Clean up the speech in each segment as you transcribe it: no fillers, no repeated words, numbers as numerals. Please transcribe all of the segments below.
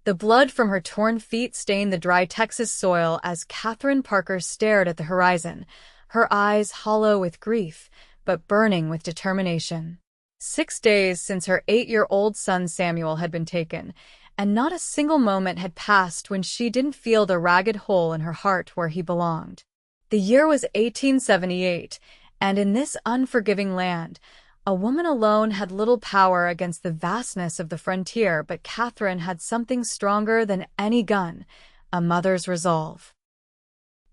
The blood from her torn feet stained the dry Texas soil as Katherine Parker stared at the horizon, her eyes hollow with grief, but burning with determination. 6 days since her 8-year-old son Samuel had been taken, and not a single moment had passed when she didn't feel the ragged hole in her heart where he belonged. The year was 1878, and in this unforgiving land, a woman alone had little power against the vastness of the frontier, but Katherine had something stronger than any gun, a mother's resolve.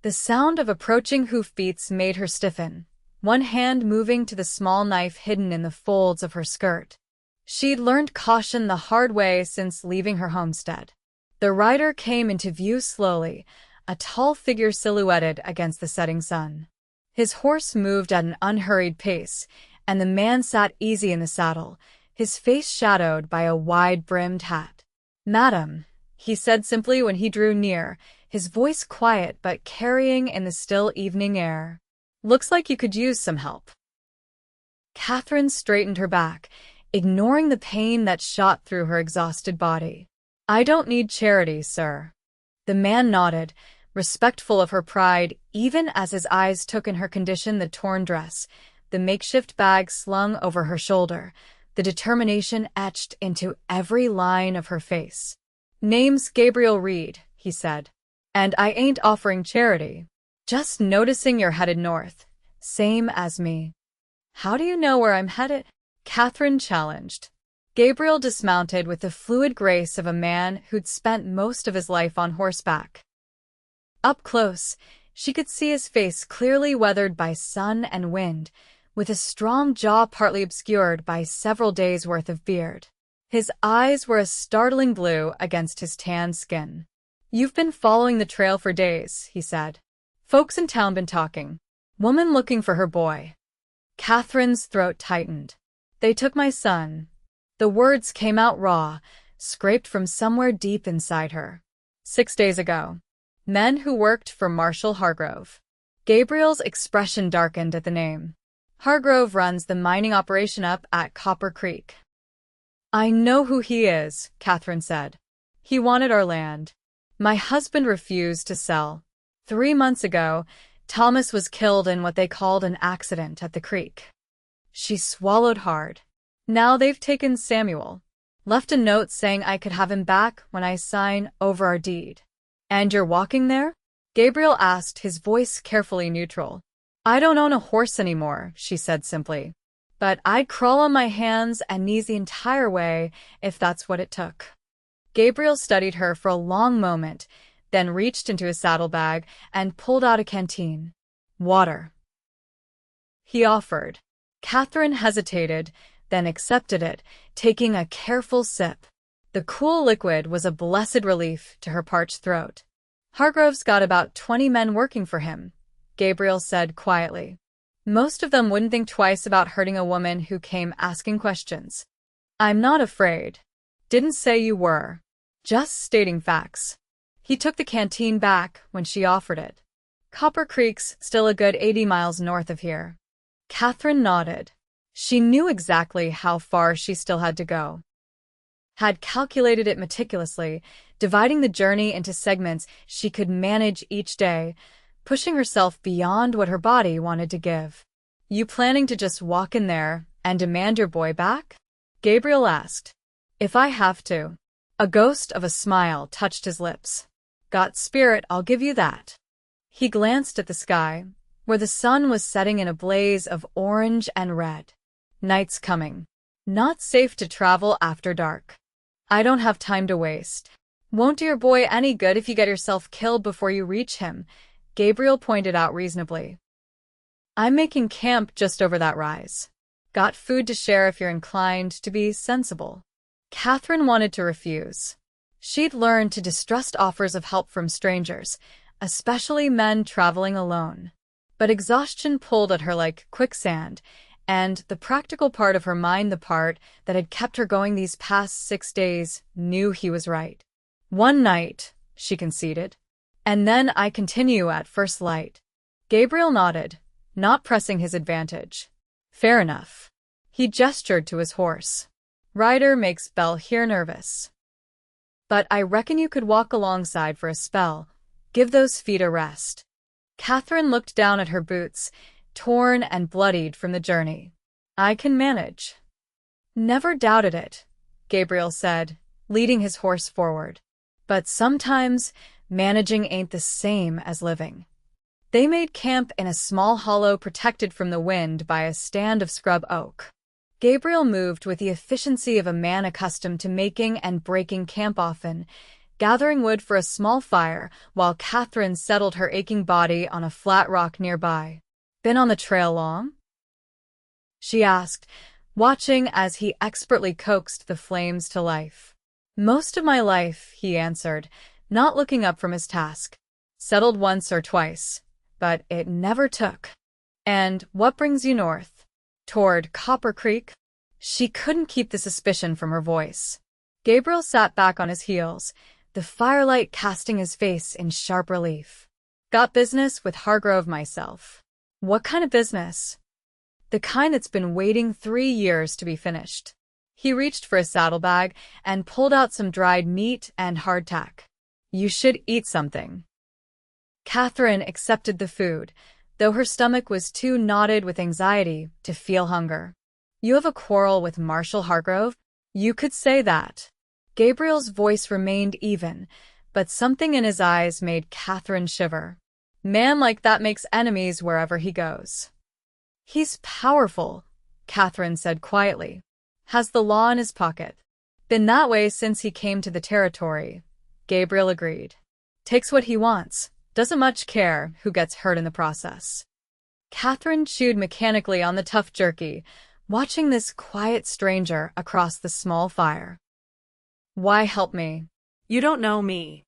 The sound of approaching hoofbeats made her stiffen, one hand moving to the small knife hidden in the folds of her skirt. She'd learned caution the hard way since leaving her homestead. The rider came into view slowly, a tall figure silhouetted against the setting sun. His horse moved at an unhurried pace, and the man sat easy in the saddle, his face shadowed by a wide-brimmed hat. "Madam," he said simply when he drew near, his voice quiet but carrying in the still evening air. "Looks like you could use some help." Katherine straightened her back, ignoring the pain that shot through her exhausted body. "I don't need charity, sir." The man nodded, respectful of her pride, even as his eyes took in her condition: the torn dress, the makeshift bag slung over her shoulder, the determination etched into every line of her face. "Name's Gabriel Reed," he said, "and I ain't offering charity. Just noticing you're headed north, same as me." "How do you know where I'm headed?" Katherine challenged. Gabriel dismounted with the fluid grace of a man who'd spent most of his life on horseback. Up close, she could see his face clearly weathered by sun and wind, with a strong jaw partly obscured by several days' worth of beard. His eyes were a startling blue against his tan skin. "You've been following the trail for days," he said. "Folks in town been talking. Woman looking for her boy." Katherine's throat tightened. "They took my son." The words came out raw, scraped from somewhere deep inside her. 6 days ago. Men who worked for Marshall Hargrove." Gabriel's expression darkened at the name. "Hargrove runs the mining operation up at Copper Creek." "I know who he is," Katherine said. "He wanted our land. My husband refused to sell. 3 months ago, Thomas was killed in what they called an accident at the creek." She swallowed hard. "Now they've taken Samuel. Left a note saying I could have him back when I sign over our deed." "And you're walking there?" Gabriel asked, his voice carefully neutral. "I don't own a horse anymore," she said simply. "But I'd crawl on my hands and knees the entire way if that's what it took." Gabriel studied her for a long moment, then reached into his saddlebag and pulled out a canteen. "Water," he offered. Katherine hesitated, then accepted it, taking a careful sip. The cool liquid was a blessed relief to her parched throat. "Hargrove's got about 20 men working for him," Gabriel said quietly. "Most of them wouldn't think twice about hurting a woman who came asking questions." "I'm not afraid." "Didn't say you were. Just stating facts." He took the canteen back when she offered it. "Copper Creek's still a good 80 miles north of here." Katherine nodded. She knew exactly how far she still had to go. Had calculated it meticulously, dividing the journey into segments she could manage each day, pushing herself beyond what her body wanted to give. "You planning to just walk in there and demand your boy back?" Gabriel asked. "If I have to." A ghost of a smile touched his lips. "Got spirit, I'll give you that." He glanced at the sky, where the sun was setting in a blaze of orange and red. "Night's coming. Not safe to travel after dark. I don't have time to waste." "Won't do your boy any good if you get yourself killed before you reach him," Gabriel pointed out reasonably. "I'm making camp just over that rise. Got food to share if you're inclined to be sensible." Katherine wanted to refuse. She'd learned to distrust offers of help from strangers, especially men traveling alone. But exhaustion pulled at her like quicksand, and the practical part of her mind, the part that had kept her going these past 6 days, knew he was right. "One night," she conceded. "And then I continue at first light." Gabriel nodded, not pressing his advantage. "Fair enough." He gestured to his horse. "Rider makes Belle here nervous." but I reckon you could walk alongside for a spell. Give those feet a rest." Katherine looked down at her boots, torn and bloodied from the journey. "I can manage." "Never doubted it," Gabriel said, leading his horse forward. "But sometimes managing ain't the same as living." They made camp in a small hollow protected from the wind by a stand of scrub oak. Gabriel moved with the efficiency of a man accustomed to making and breaking camp often, gathering wood for a small fire while Katherine settled her aching body on a flat rock nearby. "Been on the trail long?" she asked, watching as he expertly coaxed the flames to life. "Most of my life," he answered, not looking up from his task. "Settled once or twice, but it never took." "And what brings you north? Toward Copper Creek?" She couldn't keep the suspicion from her voice. Gabriel sat back on his heels, the firelight casting his face in sharp relief. "Got business with Hargrove myself." "What kind of business?" "The kind that's been waiting 3 years to be finished." He reached for a saddlebag and pulled out some dried meat and hardtack. "You should eat something." Katherine accepted the food, though her stomach was too knotted with anxiety to feel hunger. "You have a quarrel with Marshall Hargrove?" "You could say that." Gabriel's voice remained even, but something in his eyes made Katherine shiver. "Man like that makes enemies wherever he goes." "He's powerful," Katherine said quietly. "Has the law in his pocket." "Been that way since he came to the territory," Gabriel agreed. "Takes what he wants. Doesn't much care who gets hurt in the process." Katherine chewed mechanically on the tough jerky, watching this quiet stranger across the small fire. "Why help me?" "You don't know me."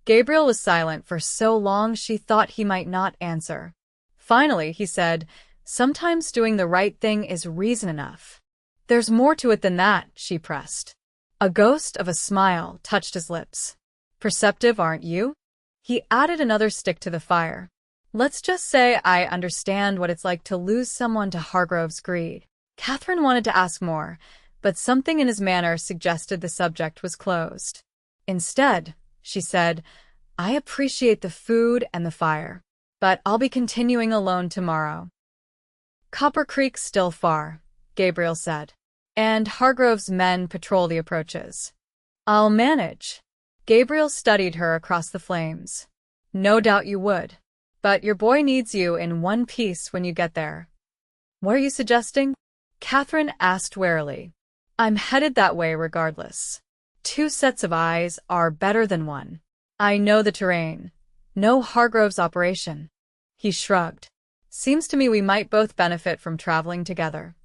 Gabriel was silent for so long she thought he might not answer. Finally, he said, "Sometimes doing the right thing is reason enough." "There's more to it than that," she pressed. A ghost of a smile touched his lips. "Perceptive, aren't you?" He added another stick to the fire. "Let's just say I understand what it's like to lose someone to Hargrove's greed." Katherine wanted to ask more, but something in his manner suggested the subject was closed. Instead, she said, "I appreciate the food and the fire, but I'll be continuing alone tomorrow." "Copper Creek's still far," Gabriel said, "and Hargrove's men patrol the approaches." "I'll manage." Gabriel studied her across the flames. "No doubt you would. But your boy needs you in one piece when you get there." "What are you suggesting?" Katherine asked warily. "I'm headed that way regardless. 2 sets of eyes are better than 1. I know the terrain. Know Hargrove's operation." He shrugged. "Seems to me we might both benefit from traveling together."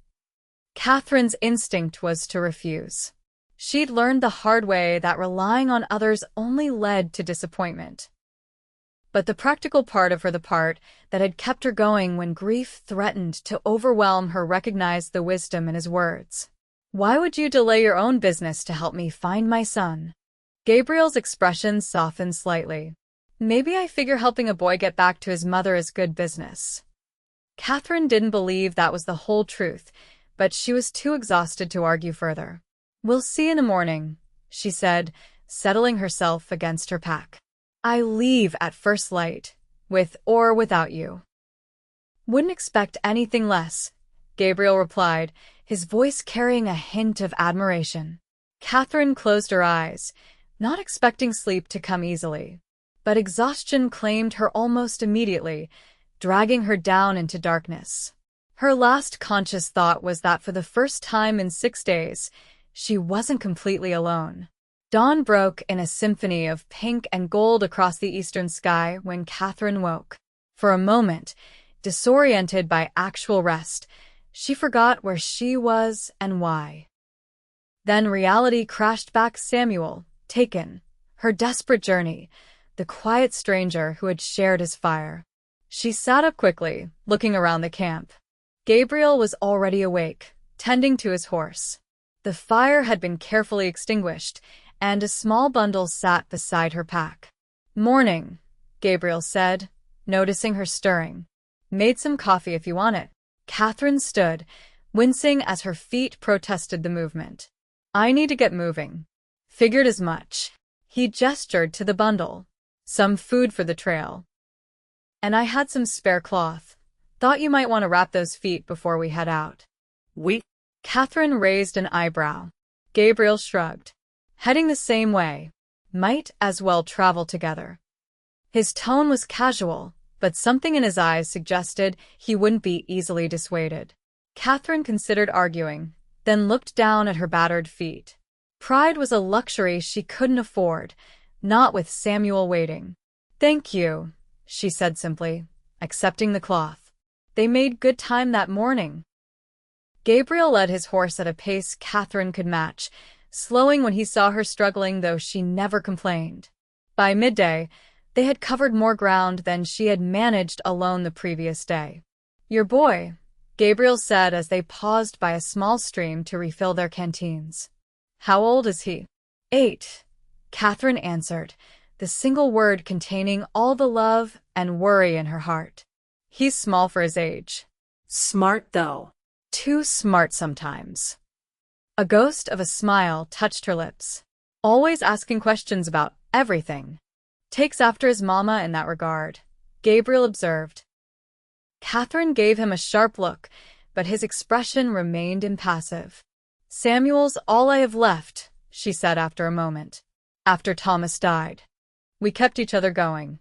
Katherine's instinct was to refuse. She'd learned the hard way that relying on others only led to disappointment. But the practical part of her, the part that had kept her going when grief threatened to overwhelm her, recognized the wisdom in his words. "Why would you delay your own business to help me find my son?" Gabriel's expression softened slightly. "Maybe I figure helping a boy get back to his mother is good business." Katherine didn't believe that was the whole truth, but she was too exhausted to argue further. "We'll see in the morning," she said, settling herself against her pack. "I leave at first light, with or without you." "Wouldn't expect anything less," Gabriel replied, his voice carrying a hint of admiration. Katherine closed her eyes, not expecting sleep to come easily. But exhaustion claimed her almost immediately, dragging her down into darkness. Her last conscious thought was that for the first time in 6 days, she wasn't completely alone. Dawn broke in a symphony of pink and gold across the eastern sky when Katherine woke. For a moment, disoriented by actual rest, she forgot where she was and why. Then reality crashed back. Samuel, taken, her desperate journey, the quiet stranger who had shared his fire. She sat up quickly, looking around the camp. Gabriel was already awake, tending to his horse. The fire had been carefully extinguished, and a small bundle sat beside her pack. "Morning," Gabriel said, noticing her stirring. "Made some coffee if you want it." Katherine stood, wincing as her feet protested the movement. "I need to get moving." "Figured as much." He gestured to the bundle. Some food for the trail. And I had some spare cloth. Thought you might want to wrap those feet before we head out. We? Katherine raised an eyebrow. Gabriel shrugged. Heading the same way. Might as well travel together. His tone was casual, but something in his eyes suggested he wouldn't be easily dissuaded. Katherine considered arguing, then looked down at her battered feet. Pride was a luxury she couldn't afford, not with Samuel waiting. "Thank you," she said simply, accepting the cloth. They made good time that morning. Gabriel led his horse at a pace Katherine could match, slowing when he saw her struggling, though she never complained. By midday, they had covered more ground than she had managed alone the previous day. "Your boy," Gabriel said as they paused by a small stream to refill their canteens. "How old is he?" 8, Katherine answered, the single word containing all the love and worry in her heart. "He's small for his age." Smart, though. "Too smart sometimes." A ghost of a smile touched her lips. "Always asking questions about everything. Takes after his mama in that regard," Gabriel observed. Katherine gave him a sharp look, but his expression remained impassive. "Samuel's all I have left," she said after a moment. "After Thomas died. We kept each other going."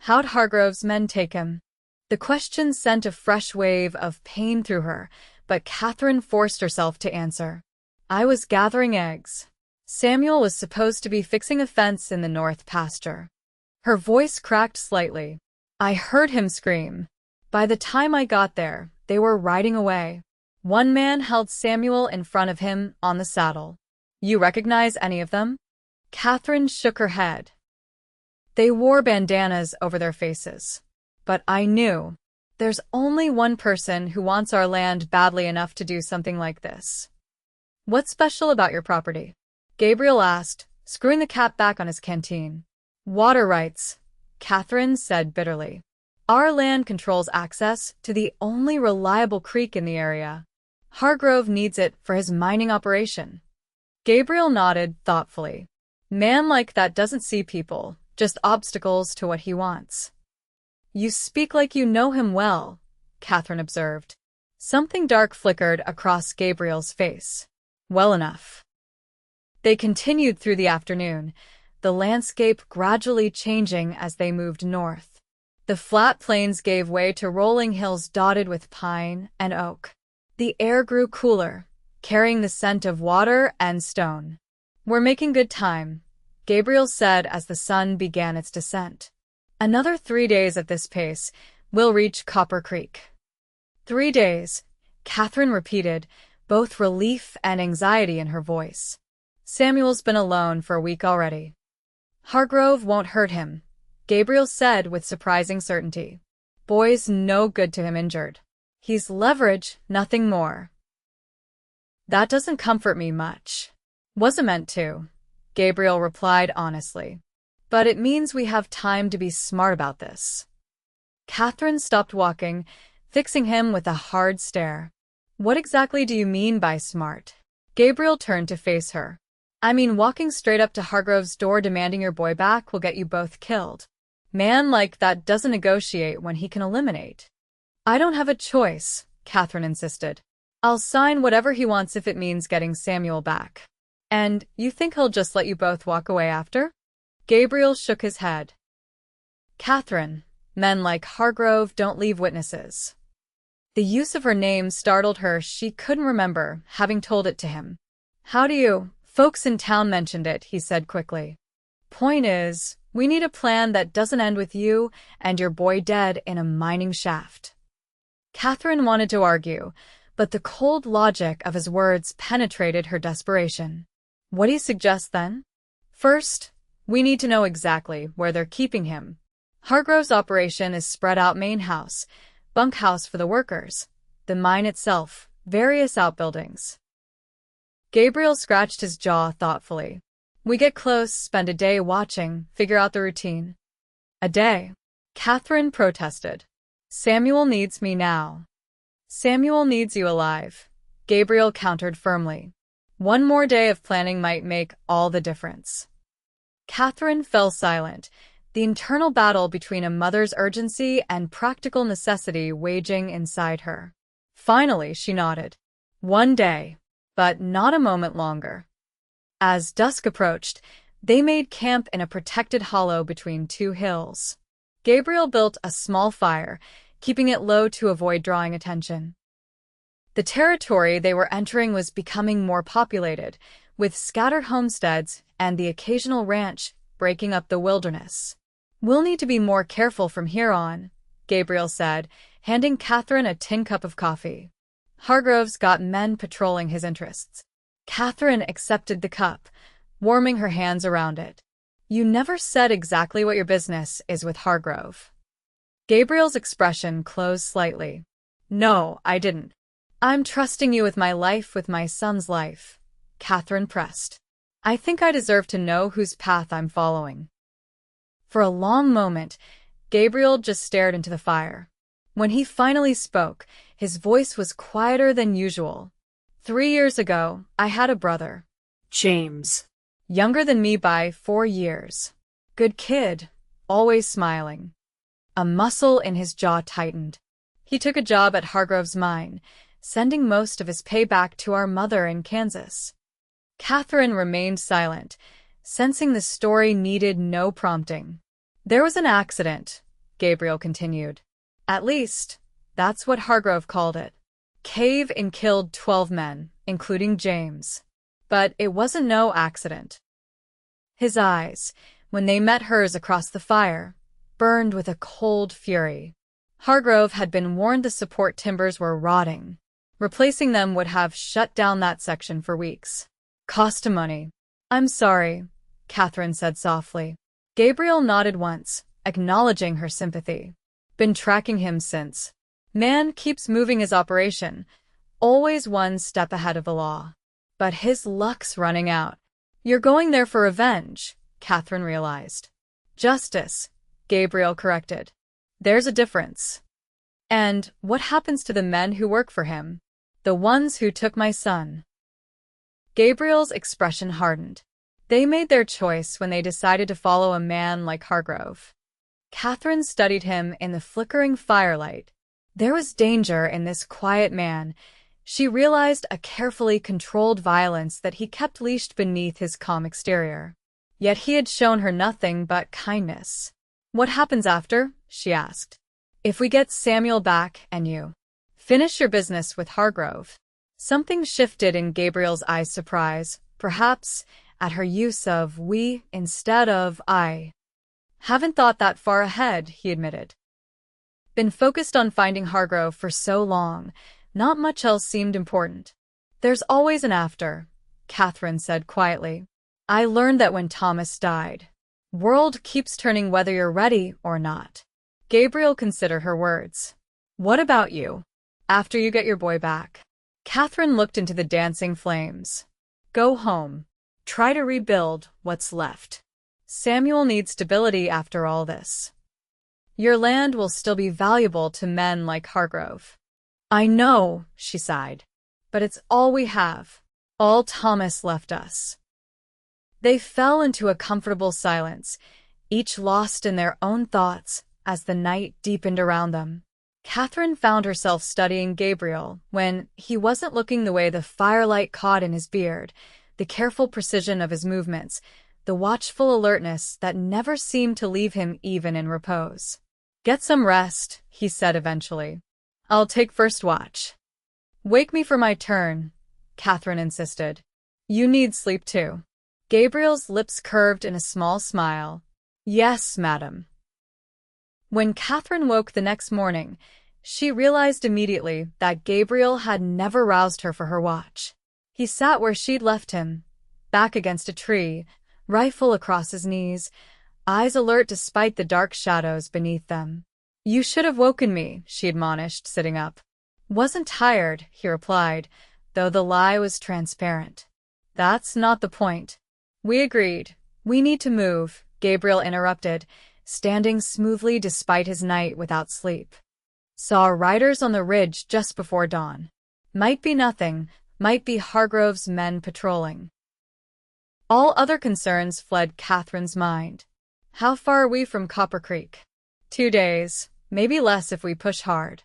"How'd Hargrove's men take him?" The question sent a fresh wave of pain through her, but Katherine forced herself to answer. "I was gathering eggs. Samuel was supposed to be fixing a fence in the north pasture." Her voice cracked slightly. "I heard him scream. By the time I got there, they were riding away. One man held Samuel in front of him on the saddle." "You recognize any of them?" Katherine shook her head. "They wore bandanas over their faces. But I knew. There's only one person who wants our land badly enough to do something like this." "What's special about your property?" Gabriel asked, screwing the cap back on his canteen. "Water rights," Katherine said bitterly. "Our land controls access to the only reliable creek in the area. Hargrove needs it for his mining operation." Gabriel nodded thoughtfully. "Man like that doesn't see people, just obstacles to what he wants." "You speak like you know him well," Katherine observed. Something dark flickered across Gabriel's face. "Well enough." They continued through the afternoon, the landscape gradually changing as they moved north. The flat plains gave way to rolling hills dotted with pine and oak. The air grew cooler, carrying the scent of water and stone. "We're making good time," Gabriel said as the sun began its descent. "Another 3 days at this pace, we'll reach Copper Creek." 3 days, Katherine repeated, both relief and anxiety in her voice. "Samuel's been alone for a week already." "Hargrove won't hurt him," Gabriel said with surprising certainty. "Boy's no good to him injured. He's leverage, nothing more." "That doesn't comfort me much." "Wasn't meant to," Gabriel replied honestly. "But it means we have time to be smart about this." Katherine stopped walking, fixing him with a hard stare. "What exactly do you mean by smart?" Gabriel turned to face her. "I mean walking straight up to Hargrove's door demanding your boy back will get you both killed. Man like that doesn't negotiate when he can eliminate." "I don't have a choice," Katherine insisted. "I'll sign whatever he wants if it means getting Samuel back." "And you think he'll just let you both walk away after?" Gabriel shook his head. "Katherine, men like Hargrove don't leave witnesses." The use of her name startled her. She couldn't remember having told it to him. "How do you? Folks in town mentioned it," he said quickly. "Point is, we need a plan that doesn't end with you and your boy dead in a mining shaft." Katherine wanted to argue, but the cold logic of his words penetrated her desperation. "What do you suggest then?" "First, we need to know exactly where they're keeping him. Hargrove's operation is spread out: main house, bunkhouse for the workers, the mine itself, various outbuildings." Gabriel scratched his jaw thoughtfully. "We get close, spend a day watching, figure out the routine." "A day?" Katherine protested. "Samuel needs me now." "Samuel needs you alive," Gabriel countered firmly. "One more day of planning might make all the difference." Katherine fell silent, the internal battle between a mother's urgency and practical necessity waging inside her. Finally, she nodded. One day, but not a moment longer. As dusk approached, they made camp in a protected hollow between two hills. Gabriel built a small fire, keeping it low to avoid drawing attention. The territory they were entering was becoming more populated, with scattered homesteads and the occasional ranch breaking up the wilderness. We'll need to be more careful from here on, Gabriel said, handing Katherine a tin cup of coffee. Hargrove's got men patrolling his interests. Katherine accepted the cup, warming her hands around it. You never said exactly what your business is with Hargrove. Gabriel's expression closed slightly. No, I didn't. I'm trusting you with my son's life, Katherine pressed. I think I deserve to know whose path I'm following. For a long moment, Gabriel just stared into the fire. When he finally spoke, his voice was quieter than usual. 3 years ago, I had a brother. James. Younger than me by 4 years. Good kid, always smiling. A muscle in his jaw tightened. He took a job at Hargrove's mine, sending most of his pay back to our mother in Kansas. Katherine remained silent, sensing the story needed no prompting. There was an accident, Gabriel continued. At least, that's what Hargrove called it. Cave-in killed 12 men, including James. But it wasn't no accident. His eyes, when they met hers across the fire, burned with a cold fury. Hargrove had been warned the support timbers were rotting. Replacing them would have shut down that section for weeks. Cost of money. I'm sorry, Katherine said softly. Gabriel nodded once, acknowledging her sympathy. Been tracking him since. Man keeps moving his operation, always one step ahead of the law. But his luck's running out. You're going there for revenge, Katherine realized. Justice, Gabriel corrected. There's a difference. And what happens to the men who work for him? The ones who took my son. Gabriel's expression hardened. They made their choice when they decided to follow a man like Hargrove. Katherine studied him in the flickering firelight. There was danger in this quiet man. She realized a carefully controlled violence that he kept leashed beneath his calm exterior. Yet he had shown her nothing but kindness. What happens after? She asked. If we get Samuel back and you finish your business with Hargrove. Something shifted in Gabriel's eyes, surprise, perhaps, at her use of we instead of I. Haven't thought that far ahead, he admitted. Been focused on finding Hargrove for so long, not much else seemed important. There's always an after, Katherine said quietly. I learned that when Thomas died. World keeps turning whether you're ready or not. Gabriel considered her words. What about you? After you get your boy back? Katherine looked into the dancing flames. Go home. Try to rebuild what's left. Samuel needs stability after all this. Your land will still be valuable to men like Hargrove. I know, she sighed. But it's all we have. All Thomas left us. They fell into a comfortable silence, each lost in their own thoughts as the night deepened around them. Katherine found herself studying Gabriel when he wasn't looking the way the firelight caught in his beard, the careful precision of his movements, the watchful alertness that never seemed to leave him even in repose. Get some rest, he said eventually. I'll take first watch. Wake me for my turn, Katherine insisted. You need sleep too. Gabriel's lips curved in a small smile. Yes, madam. When Katherine woke the next morning, she realized immediately that Gabriel had never roused her for her watch. He sat where she'd left him, back against a tree, rifle across his knees, eyes alert despite the dark shadows beneath them. You should have woken me, she admonished, sitting up. Wasn't tired, he replied, though the lie was transparent. That's not the point. We agreed. We need to move, Gabriel interrupted, standing smoothly despite his night without sleep. Saw riders on the ridge just before dawn. Might be nothing, might be Hargrove's men patrolling. All other concerns fled Catherine's mind. How far are we from Copper Creek? 2 days, maybe less if we push hard.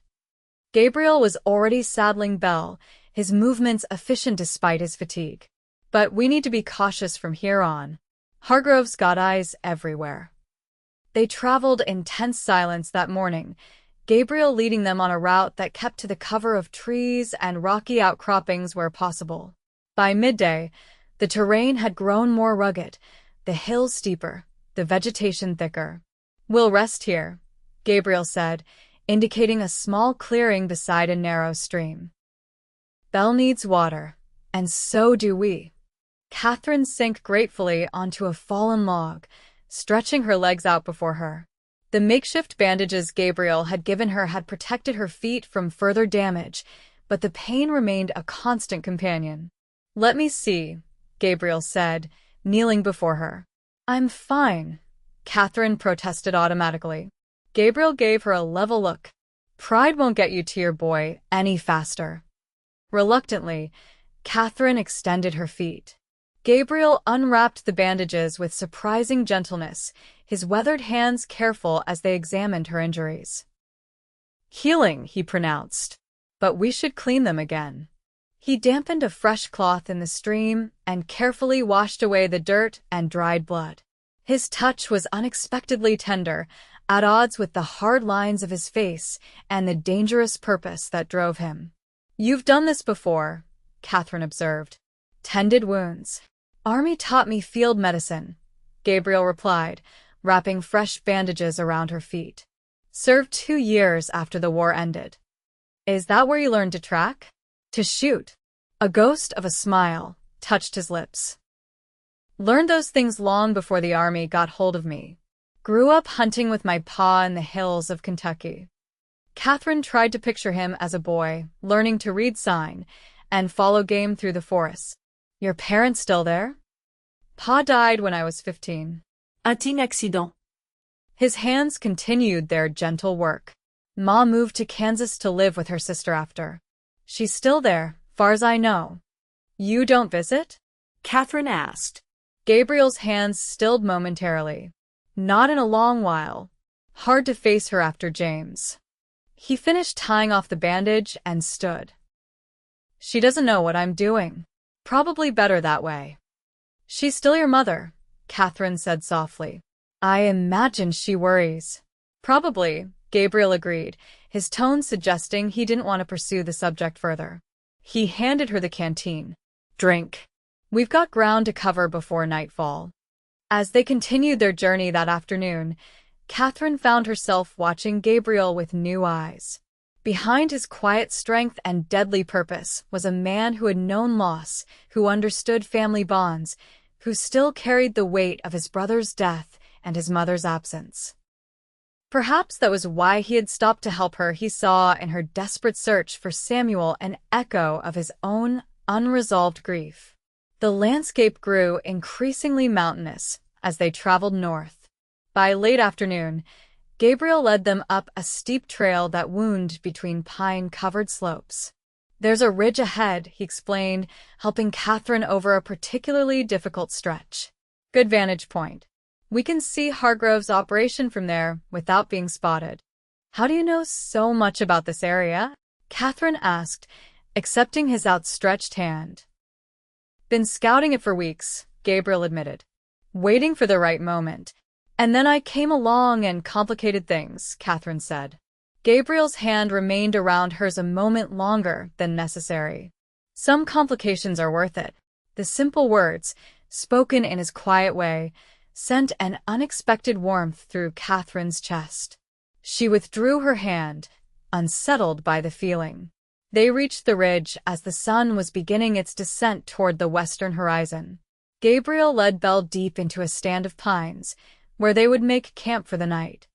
Gabriel was already saddling Belle, his movements efficient despite his fatigue. But we need to be cautious from here on. Hargrove's got eyes everywhere. They traveled in tense silence that morning, Gabriel leading them on a route that kept to the cover of trees and rocky outcroppings where possible. By midday, the terrain had grown more rugged, the hills steeper, the vegetation thicker. "We'll rest here," Gabriel said, indicating a small clearing beside a narrow stream. "Belle needs water, and so do we." Katherine sank gratefully onto a fallen log, stretching her legs out before her. The makeshift bandages Gabriel had given her had protected her feet from further damage, but the pain remained a constant companion. "Let me see," Gabriel said, kneeling before her. "I'm fine," Katherine protested automatically. Gabriel gave her a level look. "Pride won't get you to your boy any faster." Reluctantly, Katherine extended her feet. Gabriel unwrapped the bandages with surprising gentleness, his weathered hands careful as they examined her injuries. "Healing," he pronounced, "but we should clean them again." He dampened a fresh cloth in the stream and carefully washed away the dirt and dried blood. His touch was unexpectedly tender, at odds with the hard lines of his face and the dangerous purpose that drove him. "You've done this before," Katherine observed. "Tended wounds." "Army taught me field medicine," Gabriel replied, wrapping fresh bandages around her feet. "Served 2 years after the war ended." "Is that where you learned to track?" "To shoot." A ghost of a smile touched his lips. "Learned those things long before the army got hold of me. Grew up hunting with my pa in the hills of Kentucky." Katherine tried to picture him as a boy, learning to read sign and follow game through the forests. "Your parents still there?" "Pa died when I was 15. Un accident. His hands continued their gentle work. "Ma moved to Kansas to live with her sister after. She's still there, far as I know." "You don't visit?" Katherine asked. Gabriel's hands stilled momentarily. "Not in a long while. Hard to face her after James." He finished tying off the bandage and stood. "She doesn't know what I'm doing. Probably better that way." "She's still your mother," Katherine said softly. "I imagine she worries." "Probably," Gabriel agreed, his tone suggesting he didn't want to pursue the subject further. He handed her the canteen. "Drink. We've got ground to cover before nightfall." As they continued their journey that afternoon, Katherine found herself watching Gabriel with new eyes. Behind his quiet strength and deadly purpose was a man who had known loss, who understood family bonds, who still carried the weight of his brother's death and his mother's absence. Perhaps that was why he had stopped to help her. He saw in her desperate search for Samuel an echo of his own unresolved grief. The landscape grew increasingly mountainous as they traveled north. By late afternoon, Gabriel led them up a steep trail that wound between pine-covered slopes. "There's a ridge ahead," he explained, helping Katherine over a particularly difficult stretch. "Good vantage point. We can see Hargrove's operation from there without being spotted." "How do you know so much about this area?" Katherine asked, accepting his outstretched hand. "Been scouting it for weeks," Gabriel admitted. "Waiting for the right moment. And then I came along and complicated things," Katherine said. Gabriel's hand remained around hers a moment longer than necessary. "Some complications are worth it." The simple words, spoken in his quiet way, sent an unexpected warmth through Katherine's chest. She withdrew her hand, unsettled by the feeling. They reached the ridge as the sun was beginning its descent toward the western horizon. Gabriel led Belle deep into a stand of pines, where they would make camp for the night.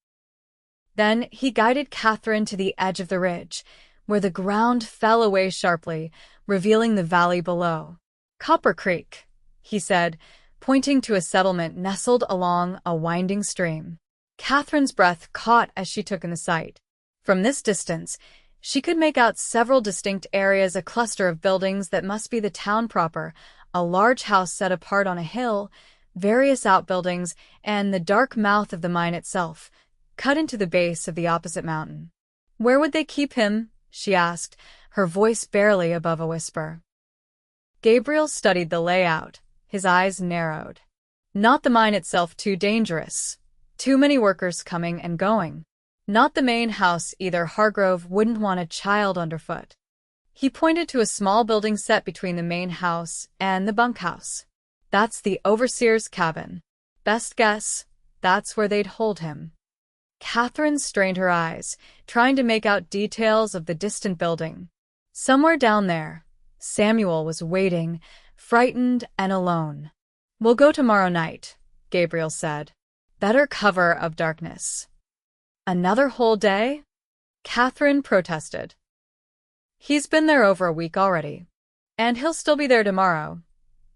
Then he guided Katherine to the edge of the ridge, where the ground fell away sharply, revealing the valley below. "Copper Creek," he said, pointing to a settlement nestled along a winding stream. Katherine's breath caught as she took in the sight. From this distance, she could make out several distinct areas, a cluster of buildings that must be the town proper, a large house set apart on a hill, various outbuildings, and the dark mouth of the mine itself, cut into the base of the opposite mountain. "Where would they keep him?" she asked, her voice barely above a whisper. Gabriel studied the layout, his eyes narrowed. Not the mine itself too dangerous. Too many workers coming and going. Not the main house either. Hargrove wouldn't want a child underfoot. He pointed to a small building set between the main house and the bunkhouse. "That's the overseer's cabin. Best guess, that's where they'd hold him." Katherine strained her eyes, trying to make out details of the distant building. Somewhere down there, Samuel was waiting, frightened and alone. "We'll go tomorrow night," Gabriel said. "Better cover of darkness." "Another whole day?" Katherine protested. "He's been there over a week already. And he'll still be there tomorrow,"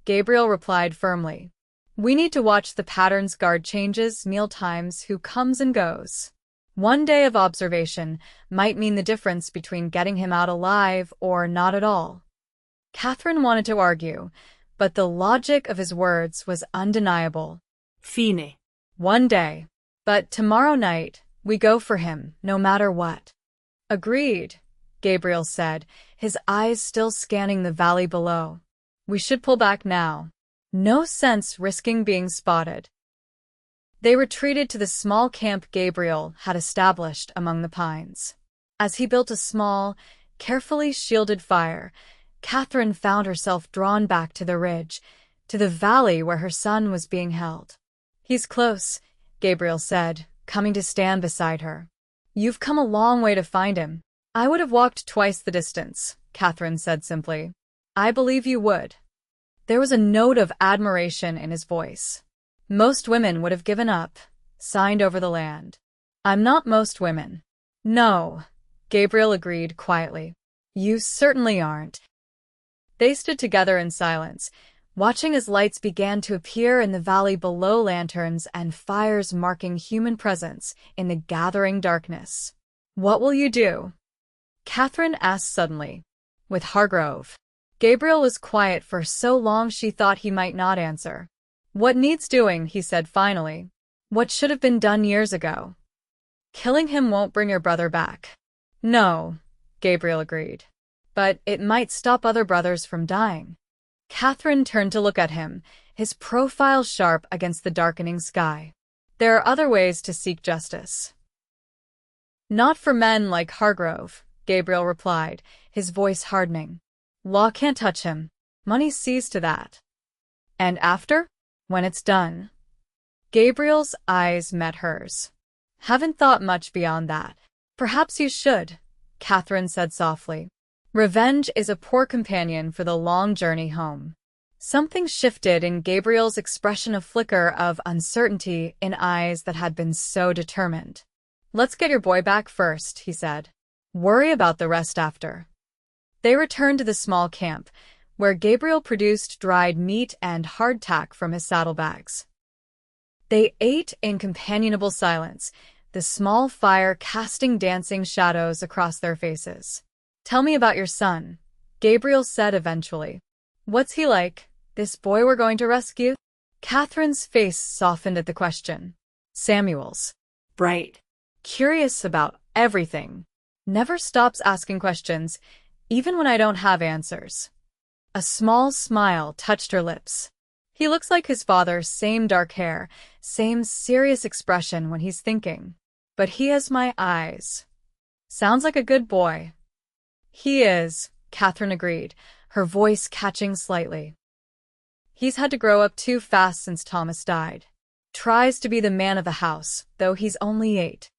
Gabriel replied firmly. "We need to watch the patterns, guard changes, meal times, who comes and goes. One day of observation might mean the difference between getting him out alive or not at all." Katherine wanted to argue, but the logic of his words was undeniable. Fine. One day. But tomorrow night, we go for him, no matter what. "Agreed," Gabriel said, his eyes still scanning the valley below. "We should pull back now. No sense risking being spotted." They retreated to the small camp Gabriel had established among the pines. As he built a small, carefully shielded fire, Katherine found herself drawn back to the ridge, to the valley where her son was being held. "He's close," Gabriel said, coming to stand beside her. "You've come a long way to find him." "I would have walked twice the distance," Katherine said simply. "I believe you would." There was a note of admiration in his voice. "Most women would have given up, signed over the land." "I'm not most women." "No," Gabriel agreed quietly. "You certainly aren't." They stood together in silence, watching as lights began to appear in the valley below, lanterns and fires marking human presence in the gathering darkness. "What will you do?" Katherine asked suddenly. "With Hargrove." Gabriel was quiet for so long she thought he might not answer. "What needs doing," he said finally. "What should have been done years ago." "Killing him won't bring your brother back." "No," Gabriel agreed. "But it might stop other brothers from dying." Katherine turned to look at him, his profile sharp against the darkening sky. "There are other ways to seek justice." "Not for men like Hargrove," Gabriel replied, his voice hardening. "Law can't touch him. Money sees to that." "And after? When it's done?" Gabriel's eyes met hers. "Haven't thought much beyond that." "Perhaps you should," Katherine said softly. "Revenge is a poor companion for the long journey home." Something shifted in Gabriel's expression, a flicker of uncertainty in eyes that had been so determined. "Let's get your boy back first," he said. "Worry about the rest after." They returned to the small camp, where Gabriel produced dried meat and hardtack from his saddlebags. They ate in companionable silence, the small fire casting dancing shadows across their faces. "Tell me about your son," Gabriel said eventually. "What's he like, this boy we're going to rescue?" Katherine's face softened at the question. "Samuel's Bright. curious about everything. Never stops asking questions, even when I don't have answers." A small smile touched her lips. "He looks like his father, same dark hair, same serious expression when he's thinking. But he has my eyes. Sounds like a good boy." "He is," Katherine agreed, her voice catching slightly. "He's had to grow up too fast since Thomas died. Tries to be the man of the house, though he's only 8.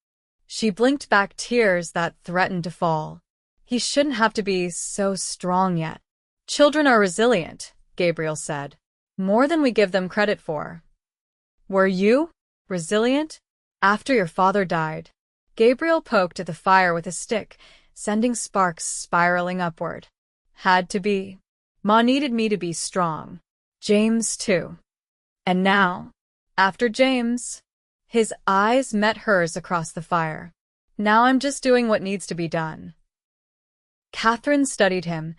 She blinked back tears that threatened to fall. "He shouldn't have to be so strong yet." "Children are resilient," Gabriel said. "More than we give them credit for." "Were you resilient after your father died?" Gabriel poked at the fire with a stick, sending sparks spiraling upward. "Had to be. Ma needed me to be strong. James, too. And now, after James," his eyes met hers across the fire. "Now I'm just doing what needs to be done." Katherine studied him,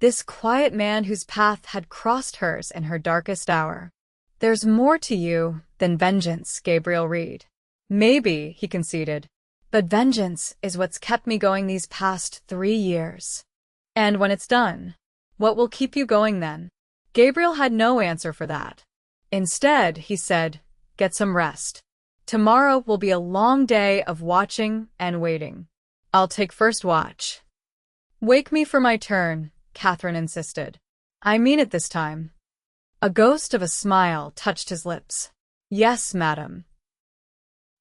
This quiet man whose path had crossed hers in her darkest hour. "There's more to you than vengeance, Gabriel Reed." "Maybe," he conceded, "but vengeance is what's kept me going these past 3 years. And when it's done, what will keep you going then?" Gabriel had no answer for that. Instead, he said, "Get some rest. Tomorrow will be a long day of watching and waiting. I'll take first watch." "Wake me for my turn," Katherine insisted. "I mean it this time." A ghost of a smile touched his lips. "Yes, madam."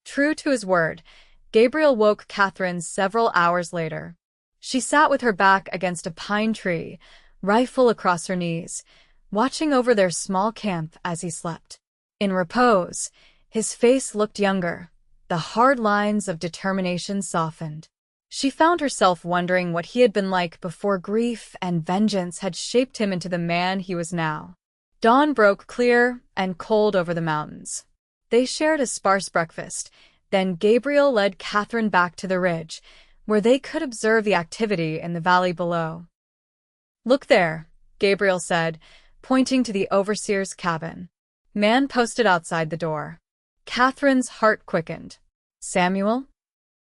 True to his word, Gabriel woke Katherine several hours later. She sat with her back against a pine tree, rifle across her knees, watching over their small camp as he slept. In repose, his face looked younger, the hard lines of determination softened. She found herself wondering what he had been like before grief and vengeance had shaped him into the man he was now. Dawn broke clear and cold over the mountains. They shared a sparse breakfast, then Gabriel led Katherine back to the ridge, where they could observe the activity in the valley below. "Look there," Gabriel said, pointing to the overseer's cabin. Man posted outside the door. Katherine's heart quickened. "Samuel?"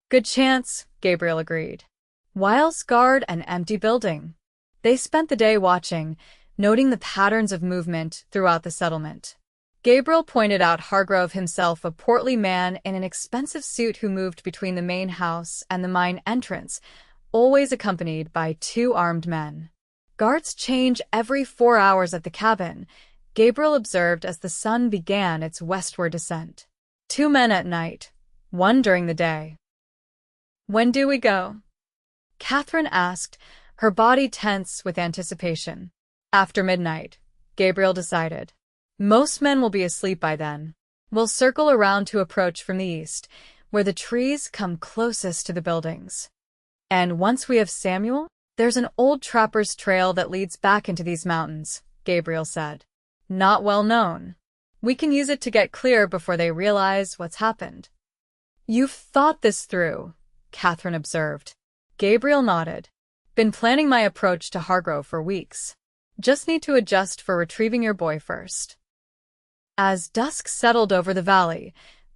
"Good chance," Gabriel agreed. "Wiles guard an empty building." They spent the day watching, noting the patterns of movement throughout the settlement. Gabriel pointed out Hargrove himself, a portly man in an expensive suit who moved between the main house and the mine entrance, always accompanied by 2 armed men. "Guards change every 4 hours at the cabin," Gabriel observed as the sun began its westward descent. 2 men at night, 1 during the day. "When do we go?" Katherine asked, her body tense with anticipation. "After midnight," Gabriel decided. "Most men will be asleep by then. We'll circle around to approach from the east, where the trees come closest to the buildings. And once we have Samuel, there's an old trapper's trail that leads back into these mountains," Gabriel said. "Not well known. We can use it to get clear before they realize what's happened." "You've thought this through," Katherine observed. Gabriel nodded. "Been planning my approach to Hargrove for weeks. Just need to adjust for retrieving your boy first." As dusk settled over the valley,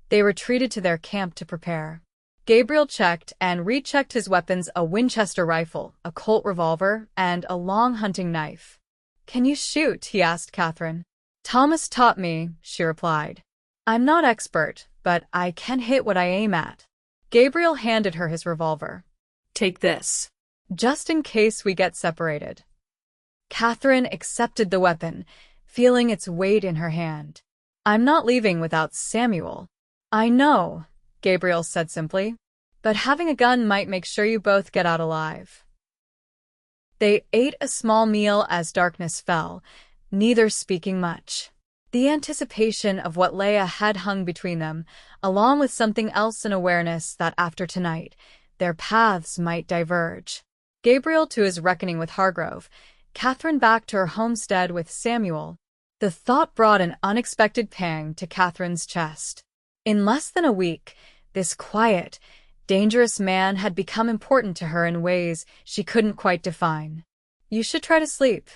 they retreated to their camp to prepare. Gabriel checked and rechecked his weapons, a Winchester rifle, a Colt revolver, and a long hunting knife. "Can you shoot?" he asked Katherine. "Thomas taught me," she replied. "I'm not expert, but I can hit what I aim at." Gabriel handed her his revolver. "Take this, just in case we get separated." Katherine accepted the weapon, feeling its weight in her hand. "I'm not leaving without Samuel." "I know," Gabriel said simply, "but having a gun might make sure you both get out alive." They ate a small meal as darkness fell, neither speaking much. The anticipation of what lay ahead hung between them, along with something else, an awareness that after tonight, their paths might diverge. Gabriel to his reckoning with Hargrove, Katherine back to her homestead with Samuel. The thought brought an unexpected pang to Katherine's chest. In less than a week, this quiet, dangerous man had become important to her in ways she couldn't quite define. "You should try to sleep,"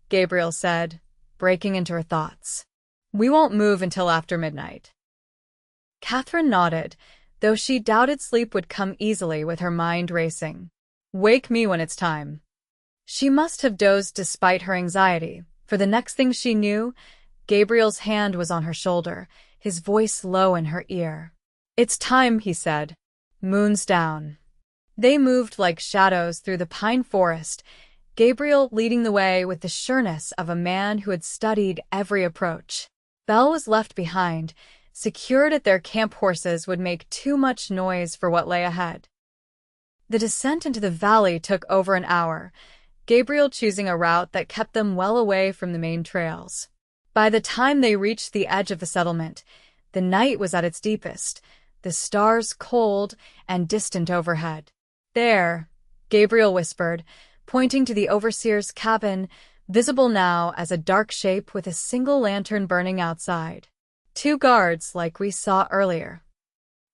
Gabriel said, breaking into her thoughts. "We won't move until after midnight." Katherine nodded, though she doubted sleep would come easily with her mind racing. "Wake me when it's time." She must have dozed despite her anxiety, for the next thing she knew, Gabriel's hand was on her shoulder, his voice low in her ear. "It's time," he said. "Moon's down." They moved like shadows through the pine forest, Gabriel leading the way with the sureness of a man who had studied every approach. Belle was left behind, secured at their camp. Horses would make too much noise for what lay ahead. The descent into the valley took over an hour, Gabriel choosing a route that kept them well away from the main trails. By the time they reached the edge of the settlement, the night was at its deepest, the stars cold and distant overhead. "There," Gabriel whispered, pointing to the overseer's cabin, visible now as a dark shape with a single lantern burning outside. 2 guards like we saw earlier."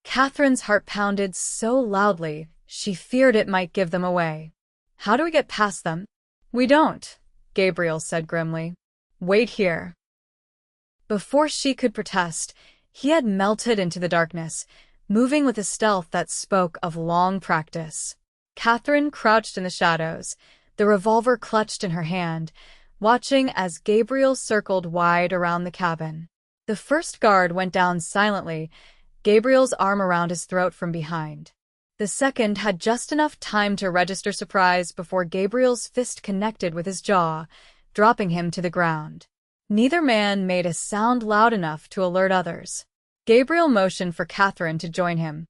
Katherine's heart pounded so loudly she feared it might give them away. "How do we get past them?" "We don't," Gabriel said grimly. "Wait here." Before she could protest, he had melted into the darkness, moving with a stealth that spoke of long practice. Katherine crouched in the shadows, the revolver clutched in her hand, watching as Gabriel circled wide around the cabin. The first guard went down silently, Gabriel's arm around his throat from behind. The second had just enough time to register surprise before Gabriel's fist connected with his jaw, dropping him to the ground. Neither man made a sound loud enough to alert others. Gabriel motioned for Katherine to join him.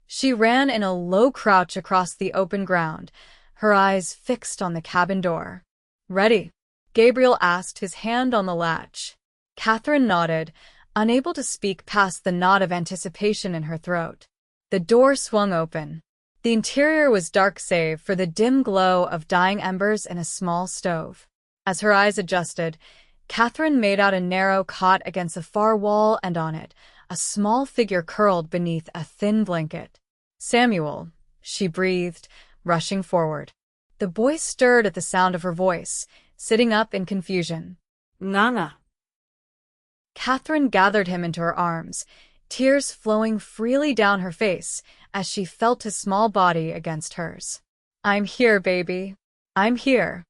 She ran in a low crouch across the open ground, her eyes fixed on the cabin door. "Ready?" Gabriel asked, his hand on the latch. Katherine nodded, unable to speak past the knot of anticipation in her throat. The door swung open. The interior was dark save for the dim glow of dying embers in a small stove. As her eyes adjusted, Katherine made out a narrow cot against the far wall, and on it, a small figure curled beneath a thin blanket. "Samuel," she breathed, rushing forward. The boy stirred at the sound of her voice, sitting up in confusion. "Nana." Katherine gathered him into her arms, tears flowing freely down her face as she felt his small body against hers. "I'm here, baby. I'm here."